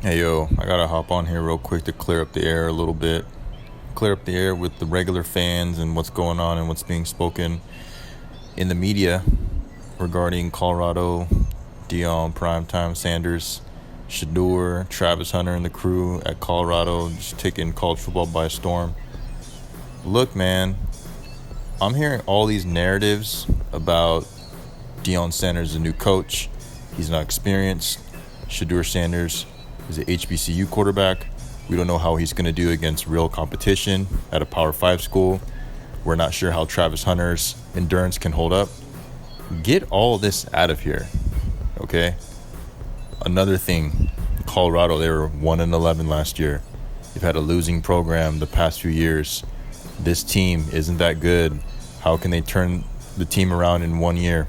Hey yo, I gotta hop on here real quick to clear up the air a little bit. Clear up the air with the regular fans and what's going on and what's being spoken in the media regarding Colorado, Dion, Primetime, Sanders, Shedeur, Travis Hunter, and the crew at Colorado just taking college football by storm. Look, man, I'm hearing all these narratives about Deion Sanders, a new coach. He's not experienced. Shedeur Sanders is an HBCU quarterback. We don't know how he's going to do against real competition at a Power 5 school. We're not sure how Travis Hunter's endurance can hold up. Get all this out of here, okay? Another thing, Colorado, they were 1-11 last year. They've had a losing program the past few years. This team isn't that good. How can they turn the team around in 1 year?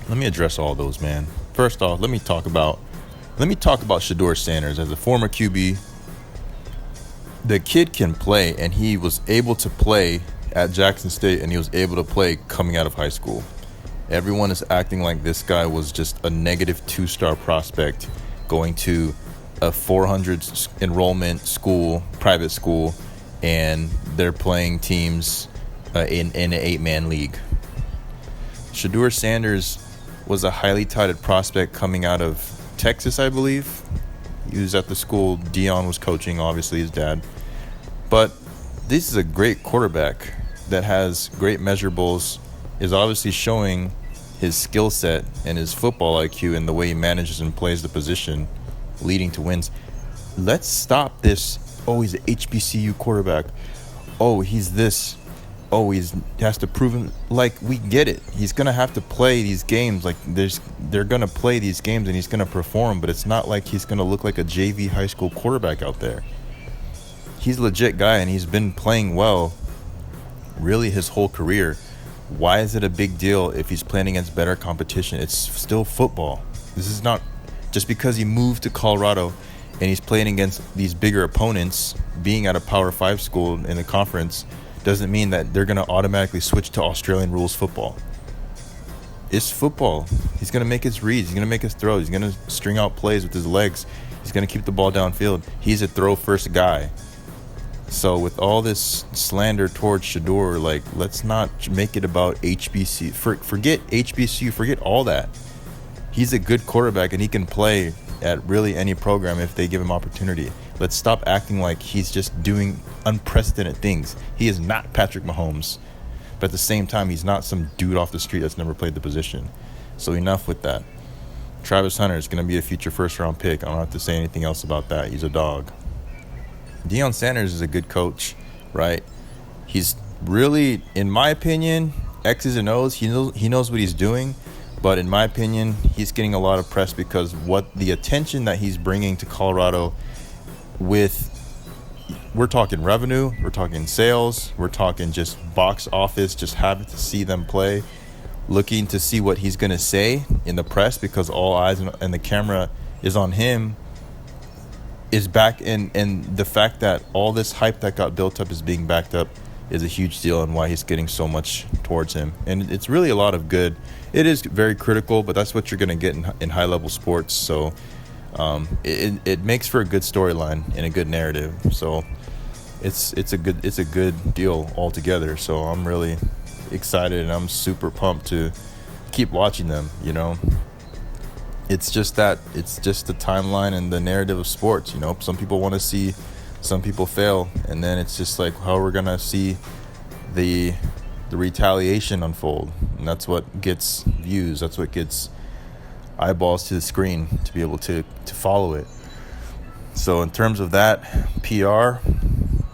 Let me address all those, man. First off, let me talk about Shedeur Sanders. As a former QB, the kid can play, and he was able to play at Jackson State, and he was able to play coming out of high school. Everyone is acting like this guy was just a negative 2-star prospect going to a 400 enrollment school, private school, and they're playing teams in an 8-man league. Shedeur Sanders was a highly touted prospect coming out of Texas, I believe. He was at the school Dion was coaching, obviously his dad. But this is a great quarterback that has great measurables, is obviously showing his skill set and his football IQ and the way he manages and plays the position, leading to wins. Let's stop this. Oh, he's an HBCU quarterback. Oh, he's this. Oh, he has to prove him. Like, we get it. He's gonna have to play these games. Like, they're gonna play these games and he's gonna perform. But it's not like he's gonna look like a JV high school quarterback out there. He's a legit guy and he's been playing well, really, his whole career. Why is it a big deal if he's playing against better competition? It's still football. This is not just because he moved to Colorado and he's playing against these bigger opponents. Being at a Power 5 school in the conference doesn't mean that they're going to automatically switch to Australian rules football. It's football. He's going to make his reads. He's going to make his throws. He's going to string out plays with his legs. He's going to keep the ball downfield. He's a throw-first guy. So with all this slander towards Shedeur, like, let's not make it about HBC. Forget HBCU. Forget all that. He's a good quarterback, and he can play at really any program if they give him opportunity. Let's stop acting like he's just doing unprecedented things. He is not Patrick Mahomes, but at the same time, he's not some dude off the street that's never played the position. So enough with that. Travis Hunter is going to be a future first-round pick. I don't have to say anything else about that. He's a dog. Deion Sanders is a good coach, right? He's really, in my opinion, X's and O's. He knows what he's doing. But in my opinion, he's getting a lot of press because what the attention that he's bringing to Colorado with, we're talking revenue, we're talking sales, we're talking just box office, just having to see them play, looking to see what he's going to say in the press because all eyes and the camera is on him, is back in. And the fact that all this hype that got built up is being backed up is a huge deal and why he's getting so much towards him. And it's really a lot of good. It is very critical, but that's what you're going to get in high-level sports. So it makes for a good storyline and a good narrative. So it's a good deal altogether. So I'm really excited and I'm super pumped to keep watching them. You know, it's just the timeline and the narrative of sports. You know, some people want to see some people fail, and then it's just like how we're gonna see the retaliation unfold, and that's what gets views, that's what gets eyeballs to the screen to be able to follow it. So in terms of that PR,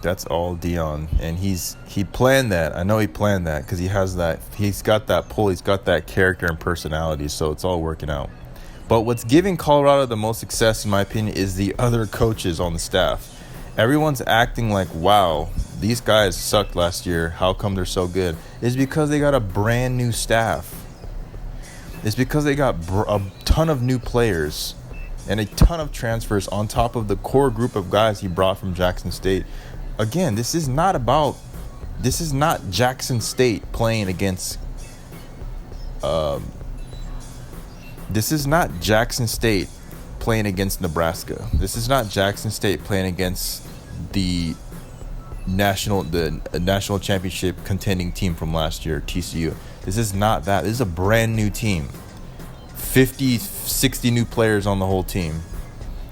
that's all Dion, and he planned that. I know he planned that because he's got that pull, he's got that character and personality, so it's all working out. But what's giving Colorado the most success, in my opinion, is the other coaches on the staff. Everyone's acting like, wow, these guys sucked last year. How come they're so good? It's because they got a brand new staff. It's because they got a ton of new players and a ton of transfers on top of the core group of guys he brought from Jackson State. Again, this is not Jackson State playing against this is not Jackson State playing against Nebraska. This is not Jackson State playing against the national championship contending team from last year, TCU. This is not that. This is a brand new team. 50, 60 new players on the whole team.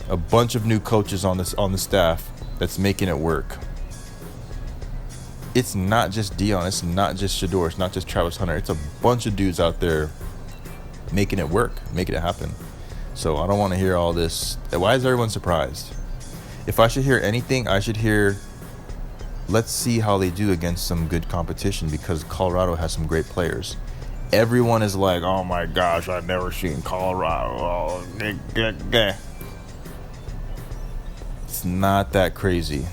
A bunch of new coaches on the staff that's making it work. It's not just Dion. It's not just Shedeur. It's not just Travis Hunter. It's a bunch of dudes out there making it work, making it happen. So I don't want to hear all this. Why is everyone surprised? If I should hear anything, I should hear, let's see how they do against some good competition, because Colorado has some great players. Everyone is like, oh my gosh, I've never seen Colorado. It's not that crazy.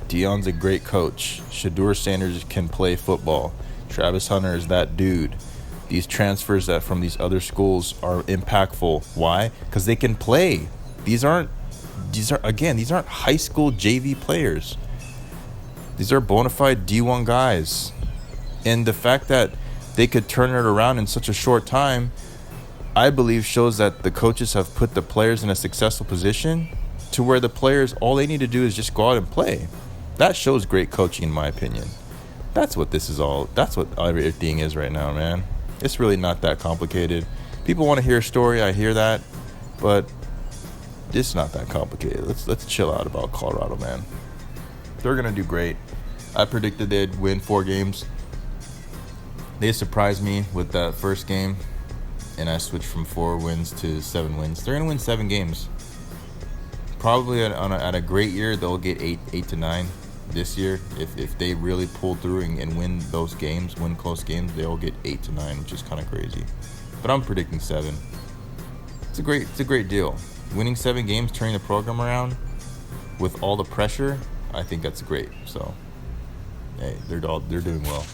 Dion's a great coach. Shedeur Sanders can play football. Travis Hunter is that dude. These transfers that from these other schools are impactful. Why? Because they can play. These aren't high school JV players. These are bona fide D1 guys. And the fact that they could turn it around in such a short time, I believe shows that the coaches have put the players in a successful position to where the players, all they need to do is just go out and play. That shows great coaching, in my opinion. That's what everything is right now, man. It's really not that complicated. People want to hear a story, I hear that, but it's not that complicated. Let's chill out about Colorado, man. They're going to do great. I predicted they'd win 4 games. They surprised me with that first game, and I switched from 4 wins to 7 wins. They're going to win 7 games. Probably at a great year, they'll get 8 to 9 this year. If they really pull through and win those games, win close games, they'll get 8 to 9, which is kind of crazy. But I'm predicting 7. It's a great deal. Winning 7 games, turning the program around with all the pressure, I think that's great. So, hey, they're doing well.